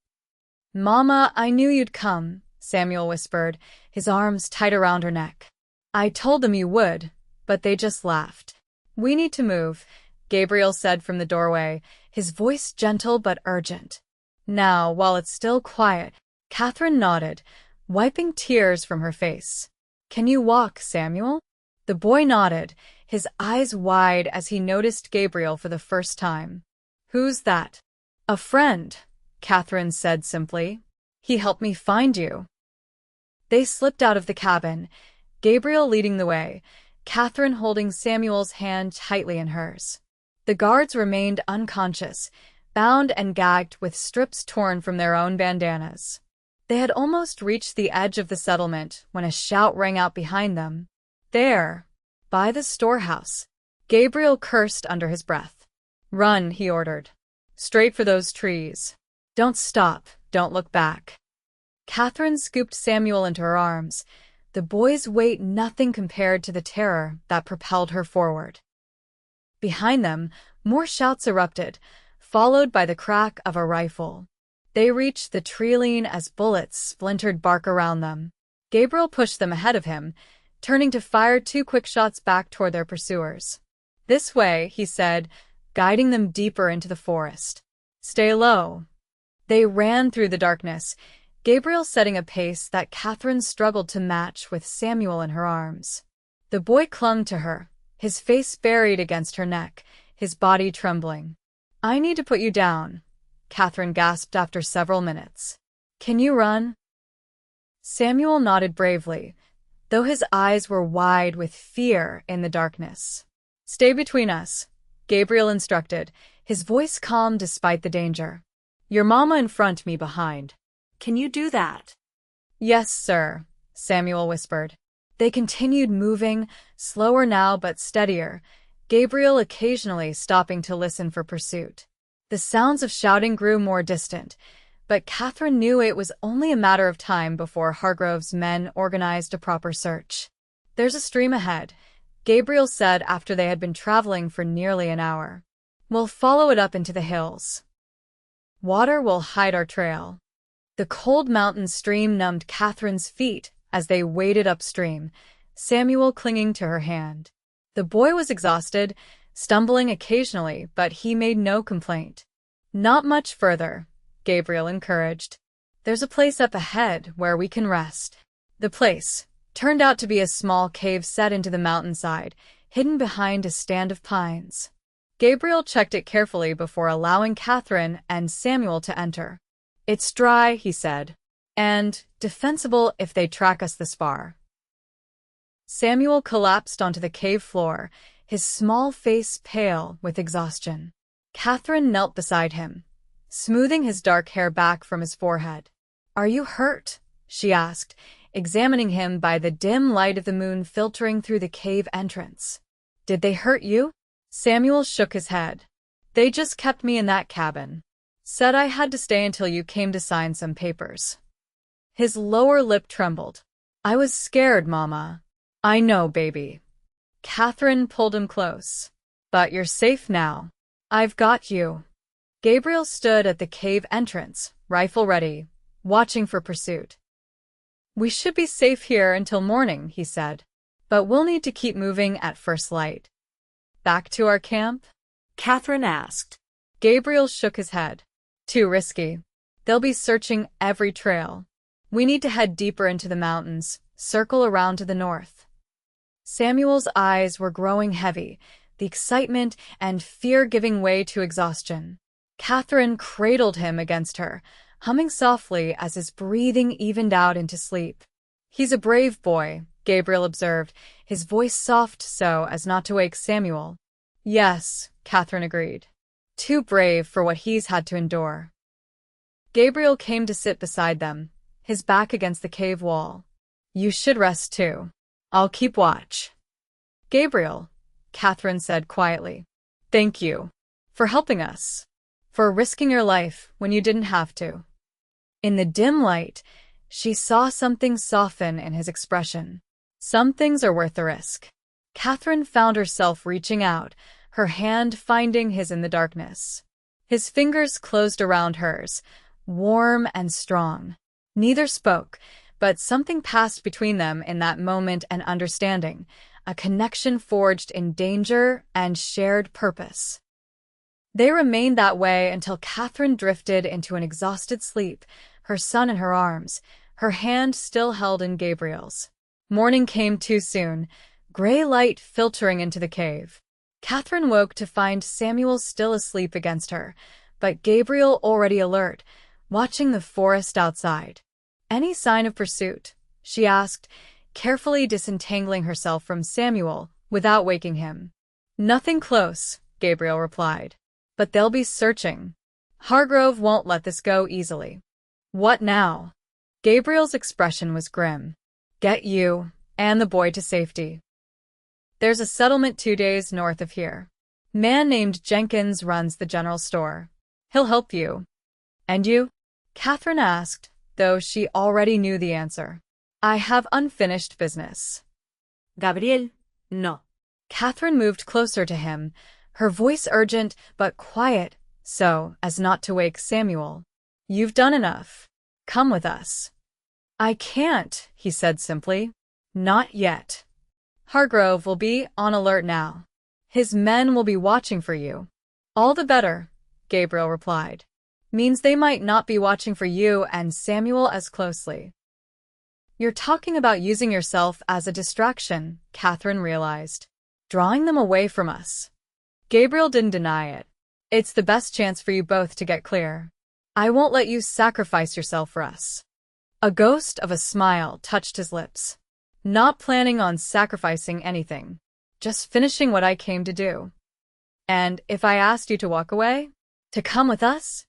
"Mama, I knew you'd come," Samuel whispered, his arms tight around her neck. "I told them you would, but they just laughed." "We need to move," Gabriel said from the doorway, his voice gentle but urgent. Now, while it's still quiet, Katherine nodded, wiping tears from her face. "Can you walk, Samuel?" The boy nodded, his eyes wide as he noticed Gabriel for the first time. "Who's that?" "A friend," Katherine said simply. "He helped me find you." They slipped out of the cabin, Gabriel leading the way, Katherine holding Samuel's hand tightly in hers. The guards remained unconscious, bound and gagged with strips torn from their own bandanas. They had almost reached the edge of the settlement when a shout rang out behind them. "There! By the storehouse!" Gabriel cursed under his breath. "Run," he ordered. "Straight for those trees. Don't stop, don't look back." Katherine scooped Samuel into her arms, the boy's weight nothing compared to the terror that propelled her forward. Behind them, more shouts erupted, followed by the crack of a rifle. They reached the tree-line as bullets splintered bark around them. Gabriel pushed them ahead of him, turning to fire 2 quick shots back toward their pursuers. "This way," he said, guiding them deeper into the forest. "Stay low." They ran through the darkness, Gabriel setting a pace that Katherine struggled to match with Samuel in her arms. The boy clung to her, his face buried against her neck, his body trembling. "I need to put you down," Katherine gasped after several minutes. "Can you run?" Samuel nodded bravely, though his eyes were wide with fear in the darkness. "Stay between us," Gabriel instructed, his voice calm despite the danger. "Your mama in front, me behind." "Can you do that?" "Yes, sir," Samuel whispered. They continued moving, slower now but steadier, Gabriel occasionally stopping to listen for pursuit. The sounds of shouting grew more distant, but Katherine knew it was only a matter of time before Hargrove's men organized a proper search. "There's a stream ahead," Gabriel said after they had been traveling for nearly an hour. "We'll follow it up into the hills. Water will hide our trail." The cold mountain stream numbed Katherine's feet as they waded upstream, Samuel clinging to her hand. The boy was exhausted, stumbling occasionally, but he made no complaint. "Not much further," Gabriel encouraged. "There's a place up ahead where we can rest." The place turned out to be a small cave set into the mountainside, hidden behind a stand of pines. Gabriel checked it carefully before allowing Katherine and Samuel to enter. "It's dry," he said, "and defensible if they track us this far." Samuel collapsed onto the cave floor, his small face pale with exhaustion. Katherine knelt beside him, smoothing his dark hair back from his forehead. "Are you hurt?" she asked, examining him by the dim light of the moon filtering through the cave entrance. "Did they hurt you?" Samuel shook his head. "They just kept me in that cabin." Said I had to stay until you came to sign some papers. His lower lip trembled. I was scared, Mama. I know, baby. Katherine pulled him close. But you're safe now. I've got you. Gabriel stood at the cave entrance, rifle ready, watching for pursuit. We should be safe here until morning, he said. But we'll need to keep moving at first light. Back to our camp? Katherine asked. Gabriel shook his head. Too risky. They'll be searching every trail. We need to head deeper into the mountains, circle around to the north. Samuel's eyes were growing heavy, the excitement and fear giving way to exhaustion. Katherine cradled him against her, humming softly as his breathing evened out into sleep. He's a brave boy, Gabriel observed, his voice soft so as not to wake Samuel. Yes, Katherine agreed. Too brave for what he's had to endure. Gabriel came to sit beside them, his back against the cave wall. You should rest too. I'll keep watch. Gabriel, Katherine said quietly. Thank you. For helping us. For risking your life when you didn't have to. In the dim light, she saw something soften in his expression. Some things are worth the risk. Katherine found herself reaching out, her hand finding his in the darkness. His fingers closed around hers, warm and strong. Neither spoke, but something passed between them in that moment and understanding, a connection forged in danger and shared purpose. They remained that way until Katherine drifted into an exhausted sleep, her son in her arms, her hand still held in Gabriel's. Morning came too soon, gray light filtering into the cave. Katherine woke to find Samuel still asleep against her, but Gabriel already alert, watching the forest outside. Any sign of pursuit? She asked, carefully disentangling herself from Samuel without waking him. Nothing close, Gabriel replied. But they'll be searching. Hargrove won't let this go easily. What now? Gabriel's expression was grim. Get you and the boy to safety. There's a settlement 2 days north of here. Man named Jenkins runs the general store. He'll help you. And you? Katherine asked, though she already knew the answer. I have unfinished business. Gabriel, no. Katherine moved closer to him, her voice urgent but quiet, so as not to wake Samuel. You've done enough. Come with us. I can't, he said simply. Not yet. Hargrove will be on alert now. His men will be watching for you. All the better, Gabriel replied. Means they might not be watching for you and Samuel as closely. You're talking about using yourself as a distraction, Katherine realized. Drawing them away from us. Gabriel didn't deny it. It's the best chance for you both to get clear. I won't let you sacrifice yourself for us. A ghost of a smile touched his lips. Not planning on sacrificing anything. Just finishing what I came to do. And if I asked you to walk away? To come with us?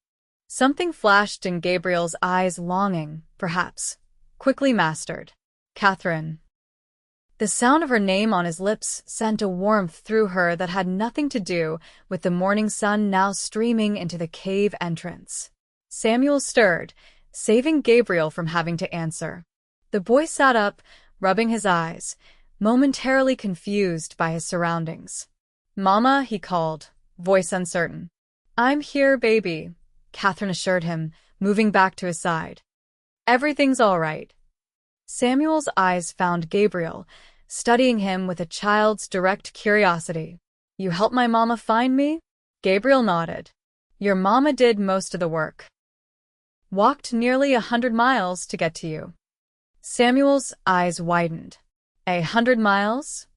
Something flashed in Gabriel's eyes, longing, perhaps, quickly mastered. Katherine. The sound of her name on his lips sent a warmth through her that had nothing to do with the morning sun now streaming into the cave entrance. Samuel stirred, saving Gabriel from having to answer. The boy sat up, rubbing his eyes, momentarily confused by his surroundings. Mama, he called, voice uncertain. I'm here, baby, Katherine assured him, moving back to his side. Everything's all right. Samuel's eyes found Gabriel, studying him with a child's direct curiosity. You helped my mama find me? Gabriel nodded. Your mama did most of the work. Walked nearly 100 miles to get to you. Samuel's eyes widened. 100 miles?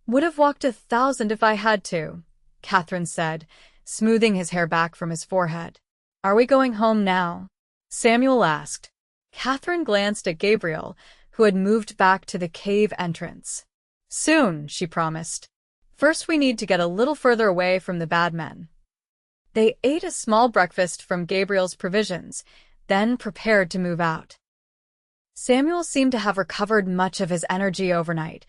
Would have walked 1,000 if I had to, Katherine said, smoothing his hair back from his forehead. Are we going home now? Samuel asked. Katherine glanced at Gabriel, who had moved back to the cave entrance. Soon, she promised. First we need to get a little further away from the bad men. They ate a small breakfast from Gabriel's provisions, then prepared to move out. Samuel seemed to have recovered much of his energy overnight,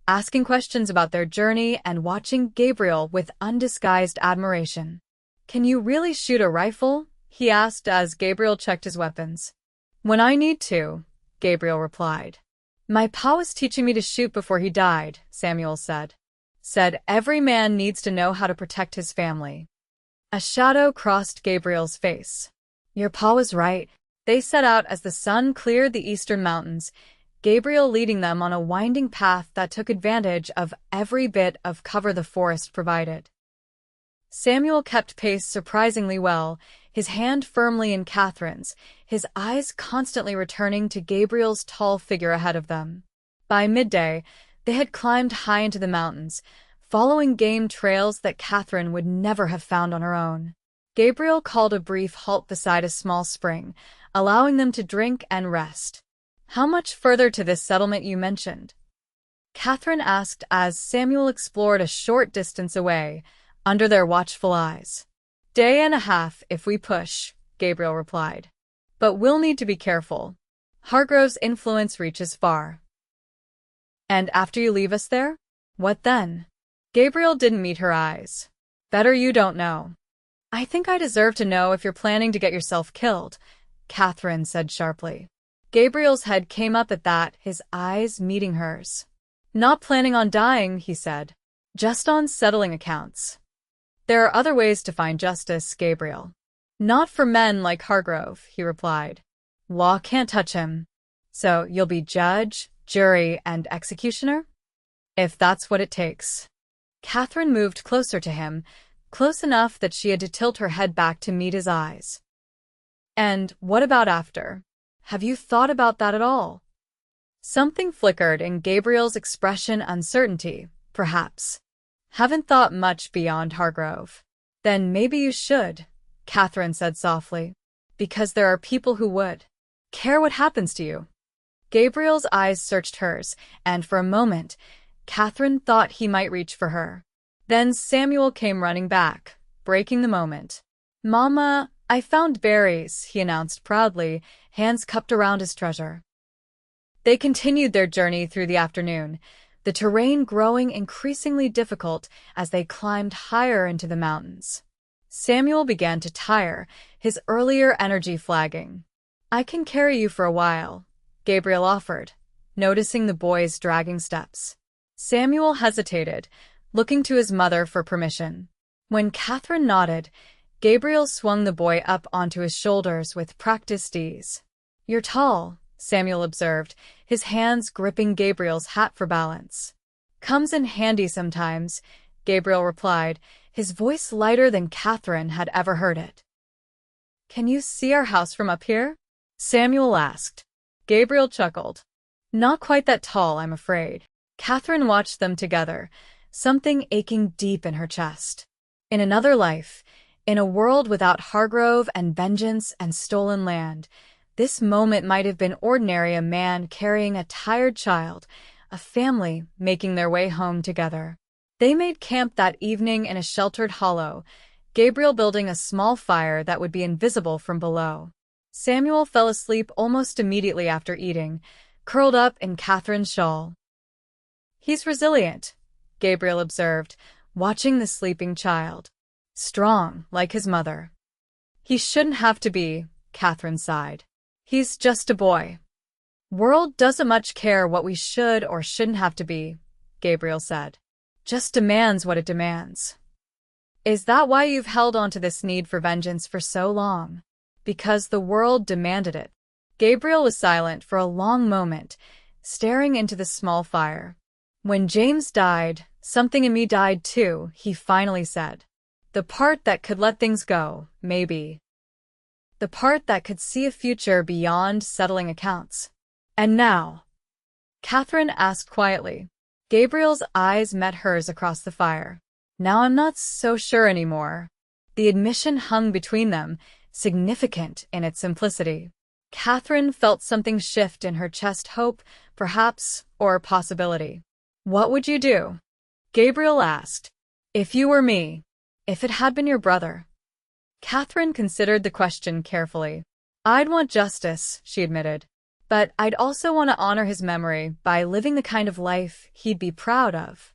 asking questions about their journey and watching Gabriel with undisguised admiration. Can you really shoot a rifle? he asked as Gabriel checked his weapons. When I need to, Gabriel replied. My pa was teaching me to shoot before he died, Samuel said. Said every man needs to know how to protect his family. A shadow crossed Gabriel's face. Your pa was right. They set out as the sun cleared the eastern mountains, Gabriel leading them on a winding path that took advantage of every bit of cover the forest provided. Samuel kept pace surprisingly well, his hand firmly in Catherine's, his eyes constantly returning to Gabriel's tall figure ahead of them. By midday, they had climbed high into the mountains, following game trails that Katherine would never have found on her own. Gabriel called a brief halt beside a small spring, allowing them to drink and rest. How much further to this settlement you mentioned? Katherine asked as Samuel explored a short distance away, under their watchful eyes. Day and a half if we push, Gabriel replied. But we'll need to be careful. Hargrove's influence reaches far. And after you leave us there? What then? Gabriel didn't meet her eyes. Better you don't know. I think I deserve to know if you're planning to get yourself killed, Katherine said sharply. Gabriel's head came up at that, his eyes meeting hers. Not planning on dying, he said. Just on settling accounts. There are other ways to find justice, Gabriel. Not for men like Hargrove, he replied. Law can't touch him. So you'll be judge, jury, and executioner? If that's what it takes. Katherine moved closer to him, close enough that she had to tilt her head back to meet his eyes. And what about after? Have you thought about that at all? Something flickered in Gabriel's expression, uncertainty, perhaps. Haven't thought much beyond Hargrove. Then maybe you should, Katherine said softly. Because there are people who would. Care what happens to you. Gabriel's eyes searched hers, and for a moment, Katherine thought he might reach for her. Then Samuel came running back, breaking the moment. Mama, I found berries, he announced proudly, hands cupped around his treasure. They continued their journey through the afternoon, the terrain growing increasingly difficult as they climbed higher into the mountains. Samuel began to tire, his earlier energy flagging. I can carry you for a while, Gabriel offered, noticing the boy's dragging steps. Samuel hesitated, looking to his mother for permission. When Katherine nodded, Gabriel swung the boy up onto his shoulders with practiced ease. You're tall, Samuel observed, his hands gripping Gabriel's hat for balance. Comes in handy sometimes, Gabriel replied, his voice lighter than Katherine had ever heard it. Can you see our house from up here? Samuel asked. Gabriel chuckled. Not quite that tall, I'm afraid. Katherine watched them together, something aching deep in her chest. In another life, in a world without Hargrove and vengeance and stolen land, this moment might have been ordinary, a man carrying a tired child, a family making their way home together. They made camp that evening in a sheltered hollow, Gabriel building a small fire that would be invisible from below. Samuel fell asleep almost immediately after eating, curled up in Katherine's shawl. He's resilient, Gabriel observed, watching the sleeping child. Strong, like his mother. He shouldn't have to be, Katherine sighed. He's just a boy. World doesn't much care what we should or shouldn't have to be, Gabriel said. Just demands what it demands. Is that why you've held on to this need for vengeance for so long? Because the world demanded it. Gabriel was silent for a long moment, staring into the small fire. When James died, something in me died too, he finally said. The part that could let things go, maybe. The part that could see a future beyond settling accounts. And now? Katherine asked quietly. Gabriel's eyes met hers across the fire. Now I'm not so sure anymore. The admission hung between them, significant in its simplicity. Katherine felt something shift in her chest, hope, perhaps, or possibility. What would you do? Gabriel asked. If you were me. If it had been your brother. Katherine considered the question carefully. I'd want justice, she admitted. But I'd also want to honor his memory by living the kind of life he'd be proud of.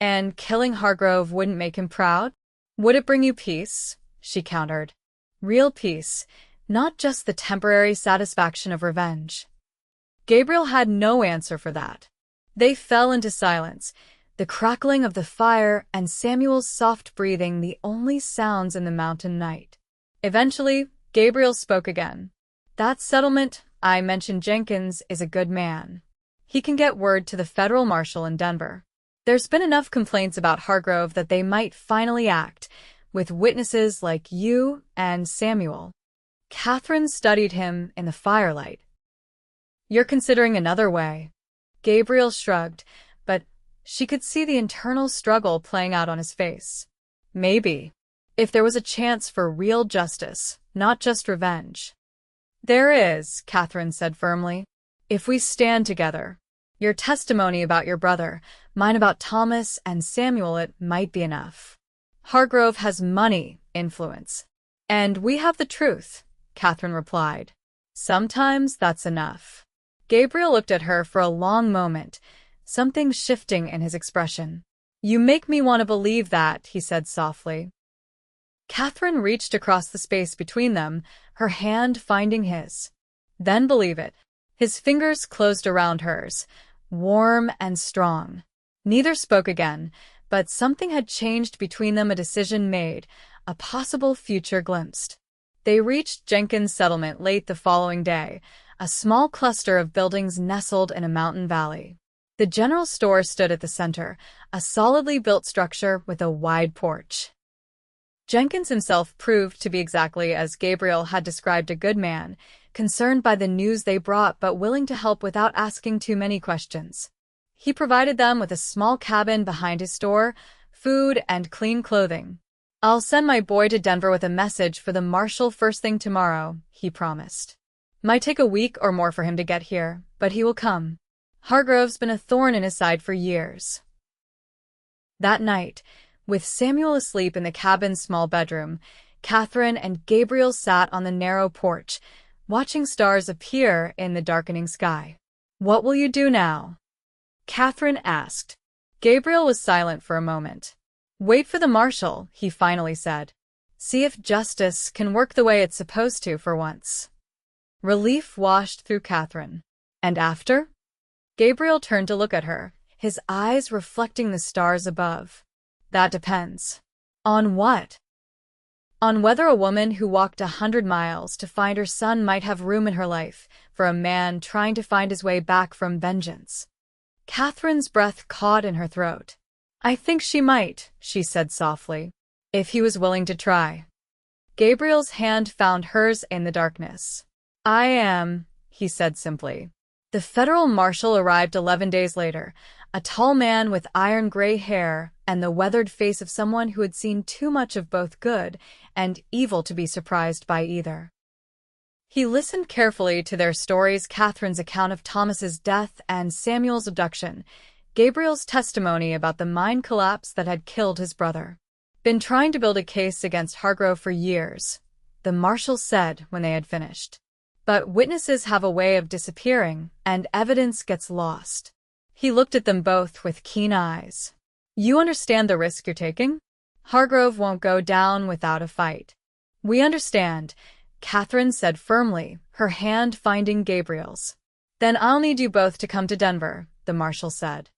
And killing Hargrove wouldn't make him proud? Would it bring you peace? She countered. Real peace, not just the temporary satisfaction of revenge. Gabriel had no answer for that. They fell into silence, the crackling of the fire and Samuel's soft breathing the only sounds in the mountain night. Eventually, Gabriel spoke again. "That settlement I mentioned, Jenkins, is a good man. He can get word to the federal marshal in Denver. There's been enough complaints about Hargrove that they might finally act, with witnesses like you and Samuel." Katherine studied him in the firelight. "You're considering another way." Gabriel shrugged, but she could see the internal struggle playing out on his face. "Maybe. If there was a chance for real justice, not just revenge." "There is," Katherine said firmly. "If we stand together. Your testimony about your brother, mine about Thomas and Samuel, it might be enough. Hargrove has money, influence. And we have the truth," Katherine replied. "Sometimes that's enough." Gabriel looked at her for a long moment, something shifting in his expression. "You make me want to believe that," he said softly. Katherine reached across the space between them, her hand finding his. "Then believe it." His fingers closed around hers, warm and strong. Neither spoke again, but something had changed between them, a decision made, a possible future glimpsed. They reached Jenkins' settlement late the following day, a small cluster of buildings nestled in a mountain valley. The general store stood at the center, a solidly built structure with a wide porch. Jenkins himself proved to be exactly as Gabriel had described, a good man, concerned by the news they brought but willing to help without asking too many questions. He provided them with a small cabin behind his store, food, and clean clothing. "I'll send my boy to Denver with a message for the marshal first thing tomorrow," he promised. "Might take a week or more for him to get here, but he will come. Hargrove's been a thorn in his side for years." That night, with Samuel asleep in the cabin's small bedroom, Katherine and Gabriel sat on the narrow porch, watching stars appear in the darkening sky. "What will you do now?" Katherine asked. Gabriel was silent for a moment. "Wait for the marshal," he finally said. "See if justice can work the way it's supposed to for once." Relief washed through Katherine. "And after?" Gabriel turned to look at her, his eyes reflecting the stars above. "That depends." "On what?" "On whether a woman who walked 100 miles to find her son might have room in her life for a man trying to find his way back from vengeance." Katherine's breath caught in her throat. "I think she might," she said softly, "if he was willing to try." Gabriel's hand found hers in the darkness. "I am," he said simply. The federal marshal arrived 11 days later, a tall man with iron-gray hair and the weathered face of someone who had seen too much of both good and evil to be surprised by either. He listened carefully to their stories, Katherine's account of Thomas's death and Samuel's abduction, Gabriel's testimony about the mine collapse that had killed his brother. "Been trying to build a case against Hargrove for years," the marshal said when they had finished. "But witnesses have a way of disappearing, and evidence gets lost." He looked at them both with keen eyes. "You understand the risk you're taking? Hargrove won't go down without a fight." "We understand," Katherine said firmly, her hand finding Gabriel's. "Then I'll need you both to come to Denver," the marshal said.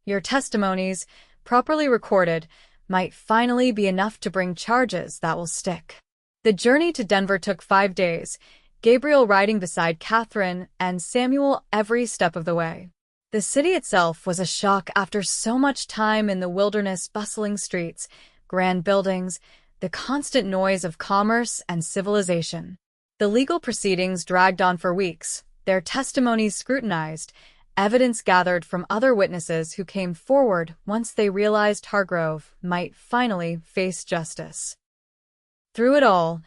"Your testimonies, properly recorded, might finally be enough to bring charges that will stick." The journey to Denver took 5 days, Gabriel riding beside Katherine and Samuel every step of the way. The city itself was a shock after so much time in the wilderness, bustling streets, grand buildings, the constant noise of commerce and civilization. The legal proceedings dragged on for weeks, their testimonies scrutinized, evidence gathered from other witnesses who came forward once they realized Hargrove might finally face justice. Through it all,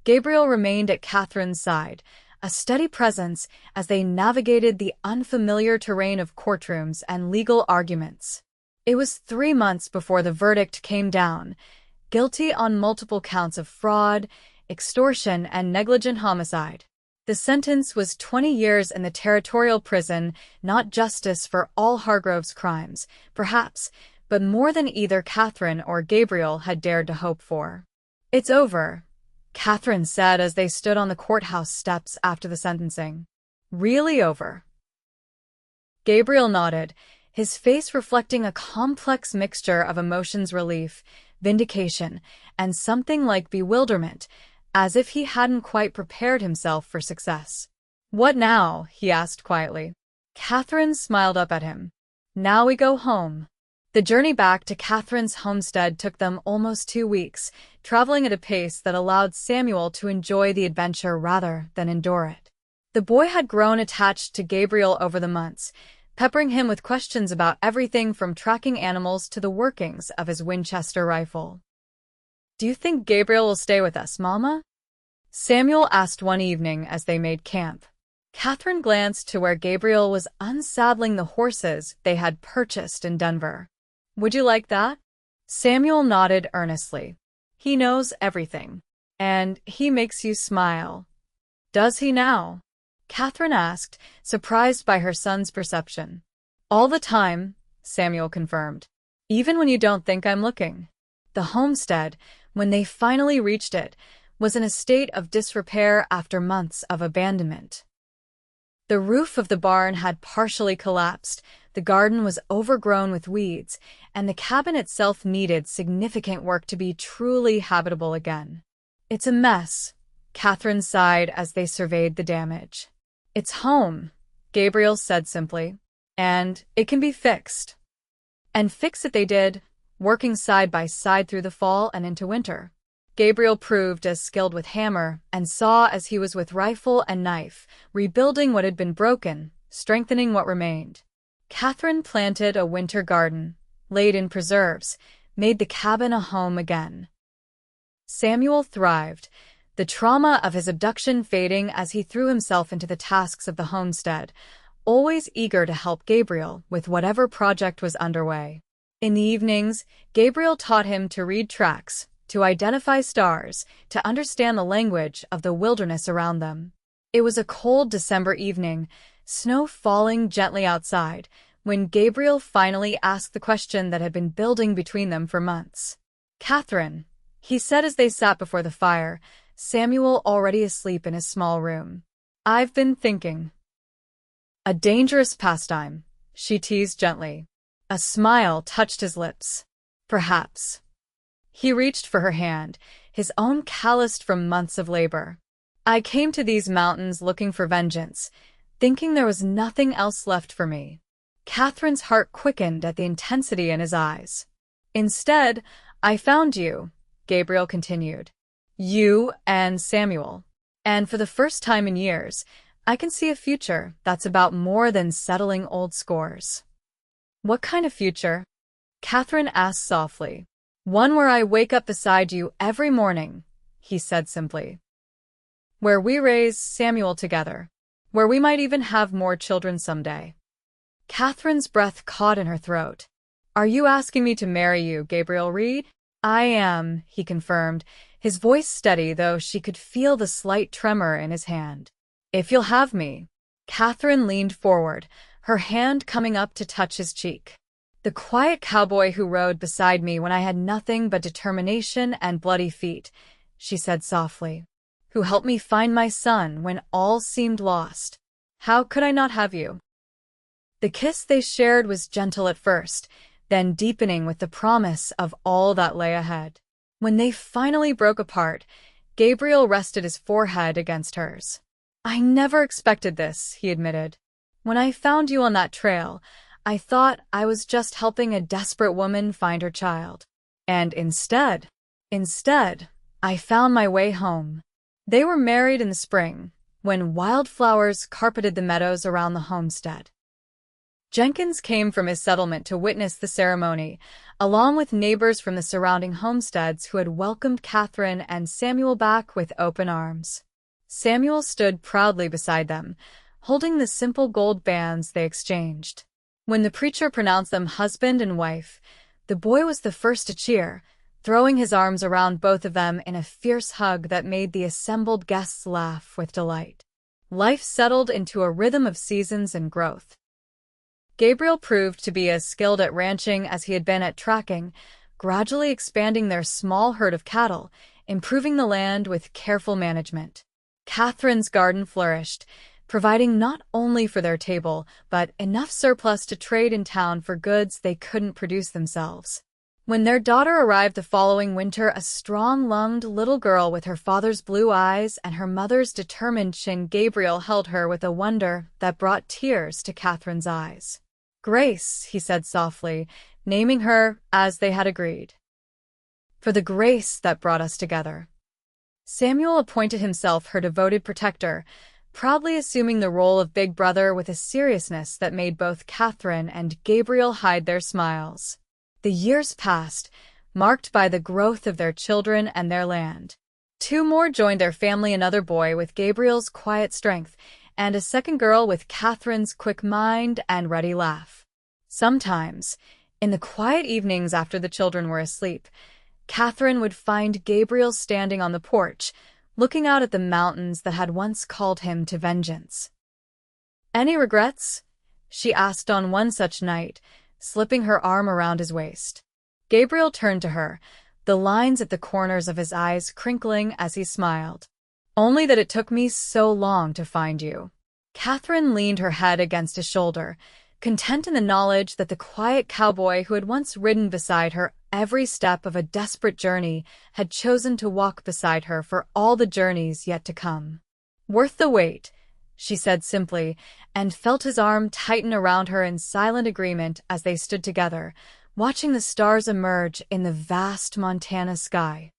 Gabriel remained at Katherine's side, a steady presence as they navigated the unfamiliar terrain of courtrooms and legal arguments. It was 3 months before the verdict came down, guilty on multiple counts of fraud, extortion, and negligent homicide. The sentence was 20 years in the territorial prison, not justice for all Hargrove's crimes, perhaps, but more than either Katherine or Gabriel had dared to hope for. "It's over," Katherine said as they stood on the courthouse steps after the sentencing. Really over? Gabriel nodded, his face reflecting a complex mixture of emotions: relief, vindication, and something like bewilderment, as if he hadn't quite prepared himself for success. What now? He asked quietly. Katherine smiled up at him. Now we go home. The journey back to Katherine's homestead took them almost 2 weeks, traveling at a pace that allowed Samuel to enjoy the adventure rather than endure it. The boy had grown attached to Gabriel over the months, peppering him with questions about everything from tracking animals to the workings of his Winchester rifle. Do you think Gabriel will stay with us, Mama? Samuel asked one evening as they made camp. Katherine glanced to where Gabriel was unsaddling the horses they had purchased in Denver. Would you like that? Samuel nodded earnestly. He knows everything. And he makes you smile. Does he now? Katherine asked, surprised by her son's perception. All the time, Samuel confirmed. Even when you don't think I'm looking. The homestead, when they finally reached it, was in a state of disrepair after months of abandonment. The roof of the barn had partially collapsed, the garden was overgrown with weeds, and the cabin itself needed significant work to be truly habitable again. It's a mess, Katherine sighed as they surveyed the damage. It's home, Gabriel said simply, and it can be fixed. And fix it they did, working side by side through the fall and into winter. Gabriel proved as skilled with hammer and saw as he was with rifle and knife, rebuilding what had been broken, strengthening what remained. Katherine planted a winter garden, laid in preserves, made the cabin a home again. Samuel thrived, the trauma of his abduction fading as he threw himself into the tasks of the homestead, always eager to help Gabriel with whatever project was underway. In the evenings, Gabriel taught him to read tracks, to identify stars, to understand the language of the wilderness around them. It was a cold December evening, snow falling gently outside, when Gabriel finally asked the question that had been building between them for months. Katherine, he said as they sat before the fire, Samuel already asleep in his small room. I've been thinking. A dangerous pastime, she teased gently. A smile touched his lips. Perhaps. He reached for her hand, his own calloused from months of labor. I came to these mountains looking for vengeance, thinking there was nothing else left for me. Katherine's heart quickened at the intensity in his eyes. Instead, I found you, Gabriel continued. You and Samuel. And for the first time in years, I can see a future that's about more than settling old scores. What kind of future? Katherine asked softly. One where I wake up beside you every morning, he said simply. Where we raise Samuel together. Where we might even have more children someday. Katherine's breath caught in her throat. Are you asking me to marry you, Gabriel Reed? I am, he confirmed, his voice steady though she could feel the slight tremor in his hand. If you'll have me. Katherine leaned forward, her hand coming up to touch his cheek. The quiet cowboy who rode beside me when I had nothing but determination and bloody feet, she said softly. Who helped me find my son when all seemed lost. How could I not have you? The kiss they shared was gentle at first, then deepening with the promise of all that lay ahead. When they finally broke apart, Gabriel rested his forehead against hers. I never expected this, he admitted. When I found you on that trail, I thought I was just helping a desperate woman find her child. And instead, I found my way home. They were married in the spring, when wildflowers carpeted the meadows around the homestead. Jenkins came from his settlement to witness the ceremony, along with neighbors from the surrounding homesteads who had welcomed Katherine and Samuel back with open arms. Samuel stood proudly beside them, holding the simple gold bands they exchanged. When the preacher pronounced them husband and wife, the boy was the first to cheer, throwing his arms around both of them in a fierce hug that made the assembled guests laugh with delight. Life settled into a rhythm of seasons and growth. Gabriel proved to be as skilled at ranching as he had been at tracking, gradually expanding their small herd of cattle, improving the land with careful management. Catherine's garden flourished, providing not only for their table, but enough surplus to trade in town for goods they couldn't produce themselves. When their daughter arrived the following winter, a strong-lunged little girl with her father's blue eyes and her mother's determined chin, Gabriel held her with a wonder that brought tears to Catherine's eyes. "Grace," he said softly, naming her as they had agreed. "For the grace that brought us together." Samuel appointed himself her devoted protector, proudly assuming the role of big brother with a seriousness that made both Katherine and Gabriel hide their smiles. The years passed, marked by the growth of their children and their land. 2 more joined their family, another boy with Gabriel's quiet strength, and a second girl with Catherine's quick mind and ready laugh. Sometimes, in the quiet evenings after the children were asleep, Katherine would find Gabriel standing on the porch, looking out at the mountains that had once called him to vengeance. "Any regrets?" she asked on one such night, slipping her arm around his waist. Gabriel turned to her, the lines at the corners of his eyes crinkling as he smiled. "Only that it took me so long to find you." Katherine leaned her head against his shoulder, content in the knowledge that the quiet cowboy who had once ridden beside her every step of a desperate journey had chosen to walk beside her for all the journeys yet to come. "Worth the wait," she said simply, and felt his arm tighten around her in silent agreement as they stood together, watching the stars emerge in the vast Montana sky.